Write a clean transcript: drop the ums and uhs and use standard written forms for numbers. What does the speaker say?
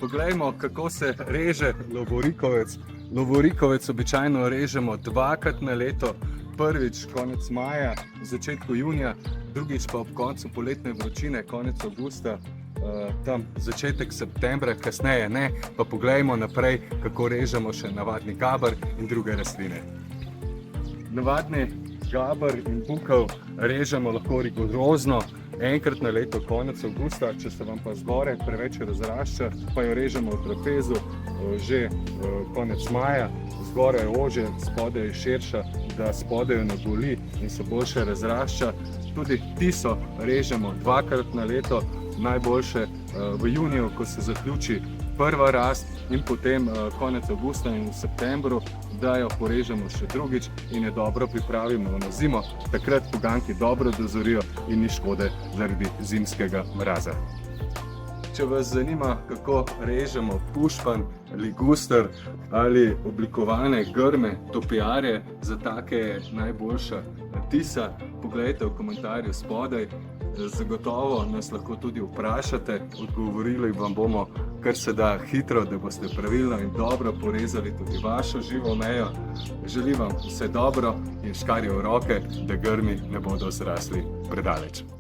Poglejmo, kako se reže lovorikovec. Lovorikovec običajno režemo dvakrat na leto. Prvič konec maja, v začetku junija, drugič pa ob koncu poletne vročine, konec avgusta, tam začetek septembra, kasneje ne. Pa poglejmo naprej, kako režemo še navadni gaber in druge rastline. Navadni gaber in bukev režemo lahko rigorozno enkrat na leto, konec avgusta. Če se vam pa zgoraj preveč razrašča, pa jo režemo v trapezu že konec maja. Zgoraj je ožje, spodaj je širša, da spodaj jo ne boli in se boljše razrašča. Tudi tiso režemo dvakrat na leto, najboljše v juniju, ko se zaključi prva rast, in potem konec avgusta in v septembru, da jo porežemo še drugič in jo dobro pripravimo na zimo. Takrat poganjki dobro dozorijo in ni škode zaradi zimskega mraza. Če vas zanima, kako režemo pušpan, liguster ali oblikovane grme, topiarje, za take je najboljša tisa, poglejte v komentarju spodaj. Zagotovo nas lahko tudi vprašate, odgovorili vam bomo kar se da hitro, da boste pravilno in dobro porezali tudi vašo živo mejo. Želim vam vse dobro in škarje v roke, da grmi ne bodo zrasli predaleč.